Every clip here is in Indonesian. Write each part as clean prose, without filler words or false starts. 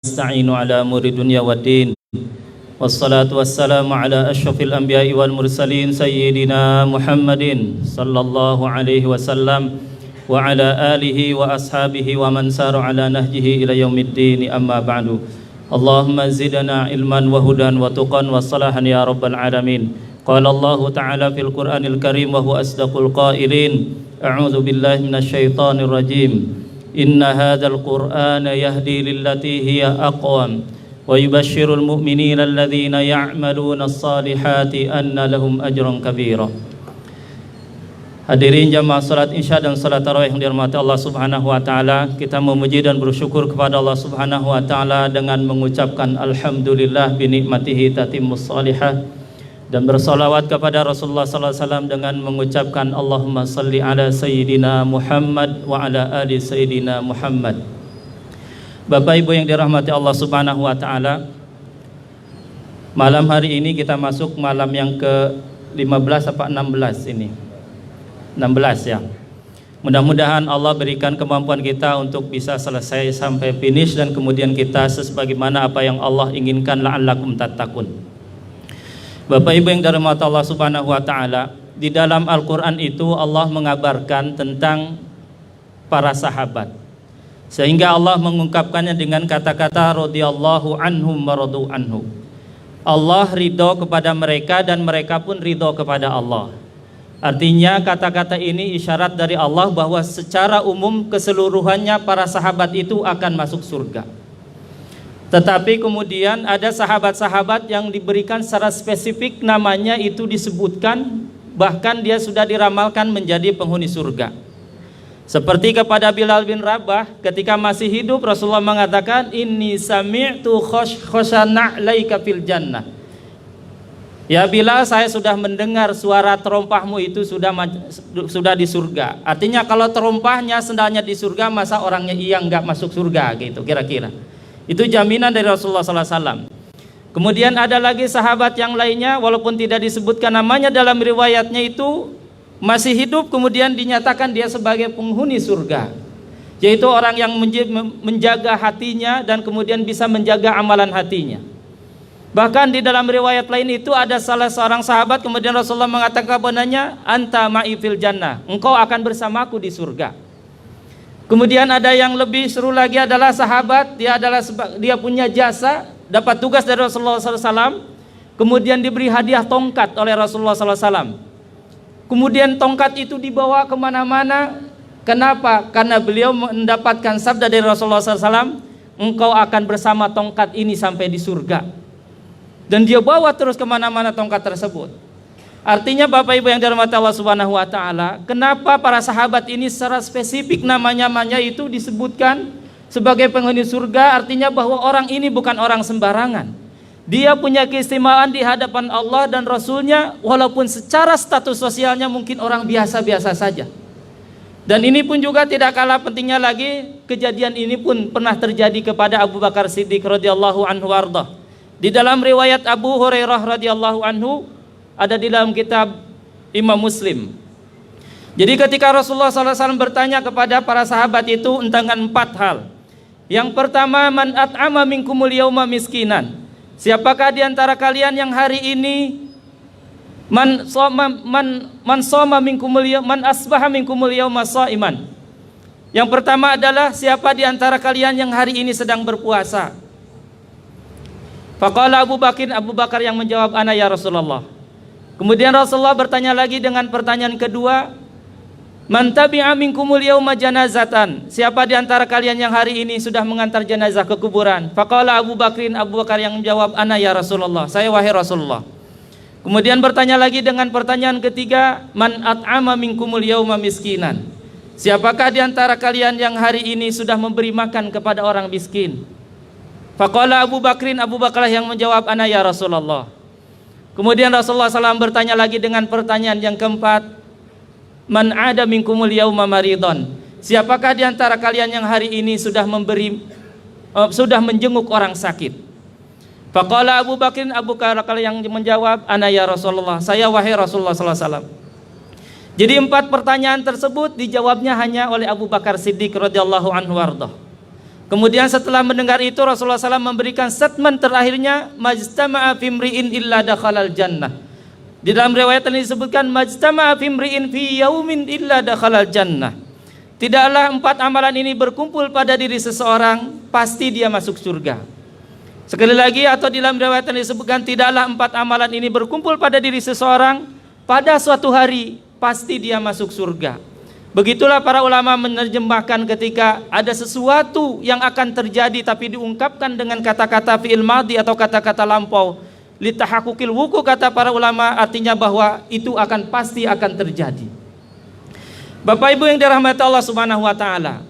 نستعين على أمور الدنيا والدين والصلاة والسلام على أشرف الأنبياء والمرسلين سيدنا محمد صلى الله عليه وسلم وعلى آله وأصحابه ومن سار على نهجه إلى يوم الدين أما بعد اللهم زدنا علما وهدى وتقى وصلاحا يا رب العالمين قال الله تعالى في القرآن الكريم وهو أصدق القائلين أعوذ بالله من الشيطان الرجيم إن هذا القرآن يهدي للتي هي أقوم ويبشر المؤمنين الذين يعملون الصالحات أن لهم أجرا كبيرا. Hadirin jamaah salat Isya dan salat tarawih yang dirahmati Allah Subhanahu wa taala, kita memuji dan bersyukur kepada Allah Subhanahu wa taala dengan mengucapkan alhamdulillah bi nikmatihi tatimmus salihah dan bersalawat kepada Rasulullah sallallahu alaihi wasallam dengan mengucapkan Allahumma salli ala sayyidina Muhammad wa ala ali sayyidina Muhammad. Bapak Ibu yang dirahmati Allah Subhanahu wa taala, malam hari ini kita masuk malam yang ke-15 apa 16 ini? 16 ya. Mudah-mudahan Allah berikan kemampuan kita untuk bisa selesai sampai finish dan kemudian kita sebagaimana apa yang Allah inginkan, la'allakum tattaqun. Bapak Ibu yang dirahmati Allah Subhanahu wa taala, di dalam Al-Qur'an itu Allah mengabarkan tentang para sahabat. Sehingga Allah mengungkapkannya dengan kata-kata radhiyallahu anhum wa radu anhu. Allah ridho kepada mereka dan mereka pun ridho kepada Allah. Artinya kata-kata ini isyarat dari Allah bahwa secara umum keseluruhannya para sahabat itu akan masuk surga. Tetapi kemudian ada sahabat-sahabat yang diberikan secara spesifik namanya itu disebutkan, bahkan dia sudah diramalkan menjadi penghuni surga. Seperti kepada Bilal bin Rabah ketika masih hidup, Rasulullah mengatakan inni sami'tu khoshana laika fil jannah. Ya Bilal, saya sudah mendengar suara terompahmu itu sudah di surga. Artinya kalau terompahnya sendalnya di surga, masa orangnya iya enggak masuk surga gitu kira-kira. Itu jaminan dari Rasulullah SAW. Kemudian ada lagi sahabat yang lainnya, walaupun tidak disebutkan namanya dalam riwayatnya itu masih hidup, kemudian dinyatakan dia sebagai penghuni surga, yaitu orang yang menjaga hatinya dan kemudian bisa menjaga amalan hatinya. Bahkan di dalam riwayat lain itu ada salah seorang sahabat, kemudian Rasulullah mengatakan kepadanya, anta ma'i fil jannah, engkau akan bersamaku di surga. Kemudian ada yang lebih seru lagi adalah sahabat, dia punya jasa, dapat tugas dari Rasulullah SAW, kemudian diberi hadiah tongkat oleh Rasulullah SAW. Kemudian tongkat itu dibawa kemana-mana. Kenapa? Karena beliau mendapatkan sabda dari Rasulullah SAW, engkau akan bersama tongkat ini sampai di surga. Dan dia bawa terus kemana-mana tongkat tersebut. Artinya Bapak Ibu yang dirahmati Allah Subhanahu wa taala, kenapa para sahabat ini secara spesifik namanya itu disebutkan sebagai penghuni surga? Artinya bahwa orang ini bukan orang sembarangan. Dia punya keistimewaan di hadapan Allah dan Rasulnya, walaupun secara status sosialnya mungkin orang biasa-biasa saja. Dan ini pun juga tidak kalah pentingnya lagi, kejadian ini pun pernah terjadi kepada Abu Bakar Siddiq radhiyallahu anhu warḍah. Di dalam riwayat Abu Hurairah radhiyallahu anhu, ada di dalam kitab Imam Muslim. Jadi ketika Rasulullah SAW bertanya kepada para sahabat itu tentang 4 hal. Yang pertama, man at'ama minkumul yauma miskinan. Siapakah di antara kalian yang hari ini man asbaha minkumul yauma shaiman. Yang pertama adalah siapa di antara kalian yang hari ini sedang berpuasa. Faqala Abu Bakar yang menjawab, ana ya Rasulullah. Kemudian Rasulullah bertanya lagi dengan pertanyaan kedua, man tabi'a minkumul yauma janazatan. Siapa di antara kalian yang hari ini sudah mengantar jenazah ke kuburan? Faqala Abu Bakar yang menjawab, ana ya Rasulullah, saya wahai Rasulullah. Kemudian bertanya lagi dengan pertanyaan ketiga, man at'ama minkumul yauma miskinan. Siapakah di antara kalian yang hari ini sudah memberi makan kepada orang miskin? Faqala Abu Bakar yang menjawab, ana ya Rasulullah. Kemudian Rasulullah SAW bertanya lagi dengan pertanyaan yang keempat, man ada minkumul yauma maridon. Siapakah di antara kalian yang hari ini sudah menjenguk orang sakit? Faqala Abu Bakar yang menjawab, ana ya Rasulullah, saya wahai Rasulullah SAW. Jadi 4 pertanyaan tersebut dijawabnya hanya oleh Abu Bakar Siddiq radhiyallahu anhu warḍah. Kemudian setelah mendengar itu Rasulullah SAW memberikan statement terakhirnya, majtama'a fimri'in illa dakhalal jannah. Di dalam riwayat ini disebutkan majtama'a fimri'in fi yaumin illa dakhalal jannah. Tidaklah 4 amalan ini berkumpul pada diri seseorang, pasti dia masuk surga. Sekali lagi, atau di dalam riwayat ini disebutkan tidaklah 4 amalan ini berkumpul pada diri seseorang, pada suatu hari pasti dia masuk surga. Begitulah para ulama menerjemahkan ketika ada sesuatu yang akan terjadi tapi diungkapkan dengan kata-kata fi'il madhi atau kata-kata lampau. Litahaqquqil wuqu, kata para ulama, artinya bahwa itu pasti akan terjadi. Bapak Ibu yang dirahmati Allah Subhanahu wa taala,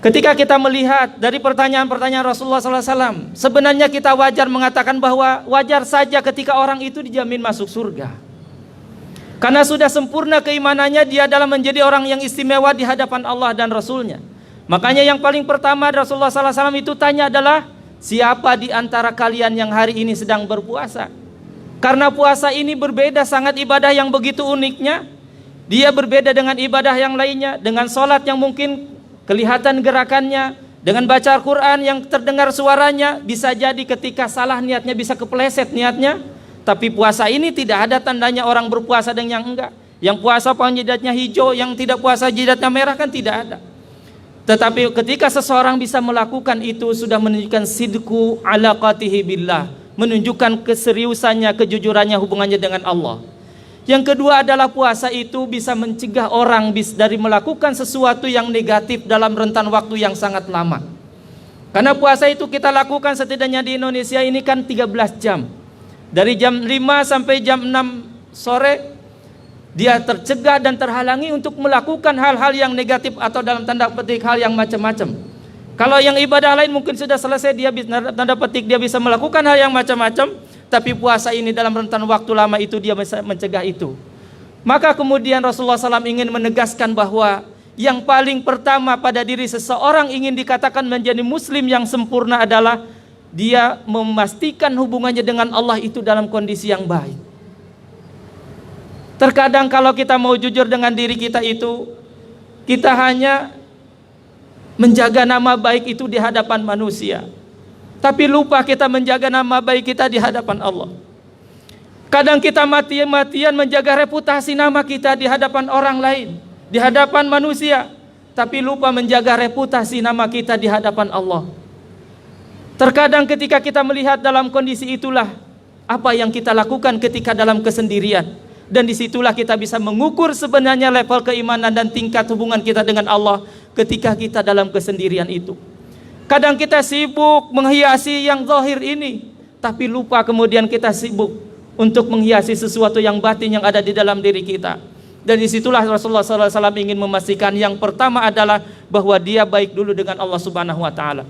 ketika kita melihat dari pertanyaan-pertanyaan Rasulullah SAW, sebenarnya kita wajar mengatakan bahwa wajar saja ketika orang itu dijamin masuk surga. Karena sudah sempurna keimanannya, dia adalah menjadi orang yang istimewa di hadapan Allah dan Rasulnya. Makanya yang paling pertama Rasulullah SAW itu tanya adalah, siapa di antara kalian yang hari ini sedang berpuasa? Karena puasa ini berbeda, sangat ibadah yang begitu uniknya. Dia berbeda dengan ibadah yang lainnya, dengan sholat yang mungkin kelihatan gerakannya, dengan baca Al-Quran yang terdengar suaranya, bisa jadi ketika salah niatnya bisa kepleset niatnya. Tapi puasa ini tidak ada tandanya orang berpuasa dan yang enggak. Yang puasa jidatnya hijau, yang tidak puasa jidatnya merah, kan tidak ada. Tetapi ketika seseorang bisa melakukan itu, sudah menunjukkan sidqu alaqatihi billah, menunjukkan keseriusannya, kejujurannya, hubungannya dengan Allah. Yang kedua adalah puasa itu bisa mencegah orang dari melakukan sesuatu yang negatif dalam rentan waktu yang sangat lama. Karena puasa itu kita lakukan setidaknya di Indonesia ini kan 13 jam. Dari jam 5 sampai jam 6 sore dia tercegah dan terhalangi untuk melakukan hal-hal yang negatif atau dalam tanda petik hal yang macam-macam. Kalau yang ibadah lain mungkin sudah selesai, dia tanda petik dia bisa melakukan hal yang macam-macam, tapi puasa ini dalam rentan waktu lama itu dia bisa mencegah itu. Maka kemudian Rasulullah SAW ingin menegaskan bahwa yang paling pertama pada diri seseorang ingin dikatakan menjadi muslim yang sempurna adalah dia memastikan hubungannya dengan Allah itu dalam kondisi yang baik. Terkadang kalau kita mau jujur dengan diri kita itu, kita hanya menjaga nama baik itu di hadapan manusia, tapi lupa kita menjaga nama baik kita di hadapan Allah. Kadang kita mati-matian menjaga reputasi nama kita di hadapan orang lain, di hadapan manusia, tapi lupa menjaga reputasi nama kita di hadapan Allah. Terkadang ketika kita melihat dalam kondisi itulah apa yang kita lakukan ketika dalam kesendirian, dan disitulah kita bisa mengukur sebenarnya level keimanan dan tingkat hubungan kita dengan Allah ketika kita dalam kesendirian itu. Kadang kita sibuk menghiasi yang zahir ini, tapi lupa kemudian kita sibuk untuk menghiasi sesuatu yang batin yang ada di dalam diri kita. Dan disitulah Rasulullah SAW ingin memastikan yang pertama adalah bahwa dia baik dulu dengan Allah Subhanahu wa taala.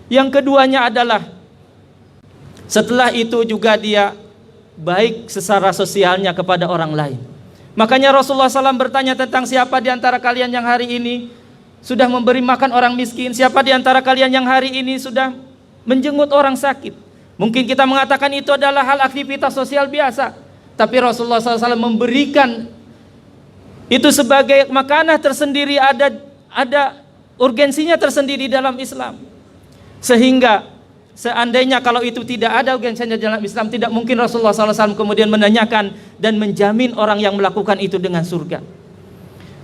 Yang keduanya adalah setelah itu juga dia baik secara sosialnya kepada orang lain. Makanya Rasulullah SAW bertanya tentang siapa di antara kalian yang hari ini sudah memberi makan orang miskin, siapa di antara kalian yang hari ini sudah menjenguk orang sakit. Mungkin kita mengatakan itu adalah hal aktivitas sosial biasa, tapi Rasulullah SAW memberikan itu sebagai makanah tersendiri, ada urgensinya tersendiri dalam Islam. Sehingga seandainya kalau itu tidak ada urgensinya dalam Islam, tidak mungkin Rasulullah SAW kemudian menanyakan dan menjamin orang yang melakukan itu dengan surga.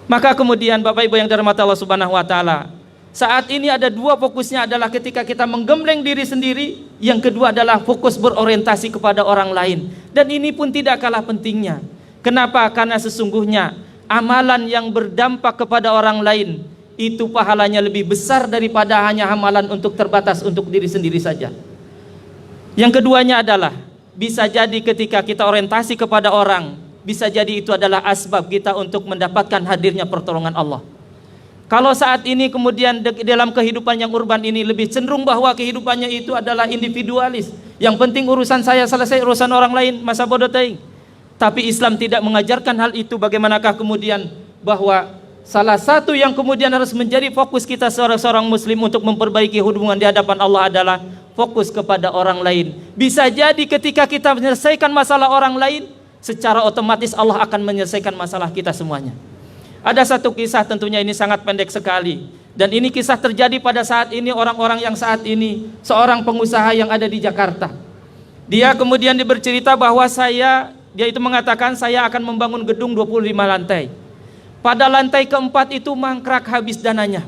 Maka kemudian Bapak Ibu yang dirahmati Allah Subhanahu wa taala, saat ini ada dua fokusnya, adalah ketika kita menggembleng diri sendiri, yang kedua adalah fokus berorientasi kepada orang lain. Dan ini pun tidak kalah pentingnya. Kenapa? Karena sesungguhnya amalan yang berdampak kepada orang lain itu pahalanya lebih besar daripada hanya amalan untuk terbatas untuk diri sendiri saja. Yang keduanya adalah bisa jadi ketika kita orientasi kepada orang, bisa jadi itu adalah asbab kita untuk mendapatkan hadirnya pertolongan Allah. Kalau saat ini kemudian dalam kehidupan yang urban ini lebih cenderung bahwa kehidupannya itu adalah individualis, yang penting urusan saya selesai, urusan orang lain masa bodoh teuing. Tapi Islam tidak mengajarkan hal itu. Bagaimanakah kemudian bahwa salah satu yang kemudian harus menjadi fokus kita seorang muslim untuk memperbaiki hubungan di hadapan Allah adalah fokus kepada orang lain. Bisa jadi ketika kita menyelesaikan masalah orang lain, secara otomatis Allah akan menyelesaikan masalah kita semuanya. Ada satu kisah, tentunya ini sangat pendek sekali. Dan ini kisah terjadi pada saat ini, orang-orang yang saat ini, seorang pengusaha yang ada di Jakarta. Dia kemudian bercerita bahwa dia itu mengatakan saya akan membangun gedung 25 lantai. Pada lantai keempat itu mangkrak habis dananya.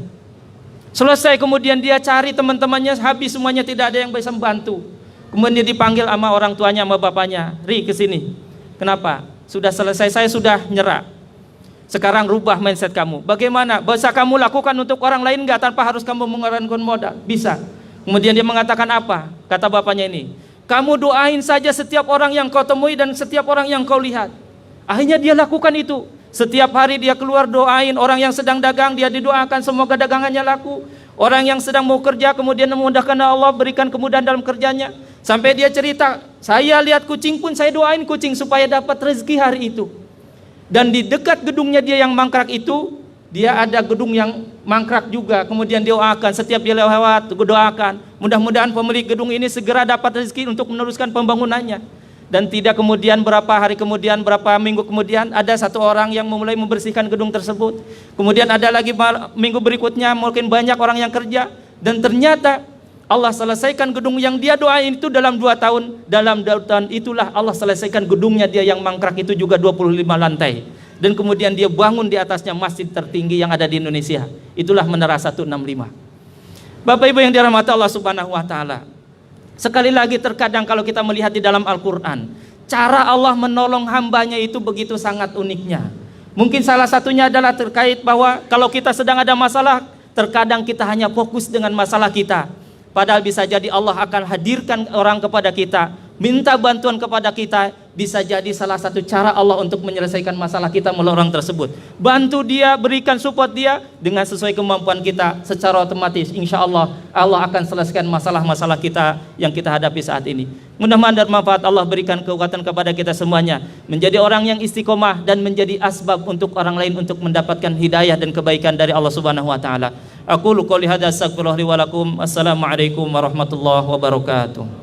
Selesai kemudian dia cari teman-temannya, habis semuanya, tidak ada yang bisa membantu. Kemudian dia dipanggil sama orang tuanya, sama bapaknya, "Ri, ke sini." "Kenapa?" "Sudah selesai, saya sudah nyerah. Sekarang rubah mindset kamu. Bagaimana? Bisa kamu lakukan untuk orang lain enggak tanpa harus kamu mengeluarkan modal?" "Bisa." Kemudian dia mengatakan apa? Kata bapaknya ini, "Kamu doain saja setiap orang yang kau temui dan setiap orang yang kau lihat." Akhirnya dia lakukan itu. Setiap hari dia keluar doain orang yang sedang dagang, dia didoakan semoga dagangannya laku. Orang yang sedang mau kerja kemudian memudahkan Allah, berikan kemudahan dalam kerjanya. Sampai dia cerita, "Saya lihat kucing pun saya doain kucing supaya dapat rezeki hari itu." Dan di dekat gedungnya dia yang mangkrak itu, dia ada gedung yang mangkrak juga. Kemudian dia doakan, setiap dia lewat, doakan, mudah-mudahan pemilik gedung ini segera dapat rezeki untuk meneruskan pembangunannya. Dan tidak kemudian berapa hari kemudian, berapa minggu kemudian, ada satu orang yang mulai membersihkan gedung tersebut. Kemudian ada lagi minggu berikutnya, mungkin banyak orang yang kerja. Dan ternyata Allah selesaikan gedung yang dia doain itu dalam 2 tahun. Dalam 2 tahun itulah Allah selesaikan gedungnya dia yang mangkrak itu juga 25 lantai. Dan kemudian dia bangun di atasnya masjid tertinggi yang ada di Indonesia. Itulah Menara 165. Bapak Ibu yang dirahmati Allah Subhanahu wa taala. Sekali lagi terkadang kalau kita melihat di dalam Al-Quran, cara Allah menolong hambanya itu begitu sangat uniknya. Mungkin salah satunya adalah terkait bahwa kalau kita sedang ada masalah, terkadang kita hanya fokus dengan masalah kita. Padahal bisa jadi Allah akan hadirkan orang kepada kita, minta bantuan kepada kita, bisa jadi salah satu cara Allah untuk menyelesaikan masalah kita melalui orang tersebut. Bantu dia, berikan support dia dengan sesuai kemampuan kita, secara otomatis insya Allah Allah akan selesaikan masalah-masalah kita yang kita hadapi saat ini. Mudah-mudahan bermanfaat. Allah berikan kekuatan kepada kita semuanya, menjadi orang yang istiqomah dan menjadi asbab untuk orang lain untuk mendapatkan hidayah dan kebaikan dari Allah Subhanahu wa taala. Aqulu qouli hadza astaghfirullah li wa lakum. Assalamualaikum warahmatullahi wabarakatuh.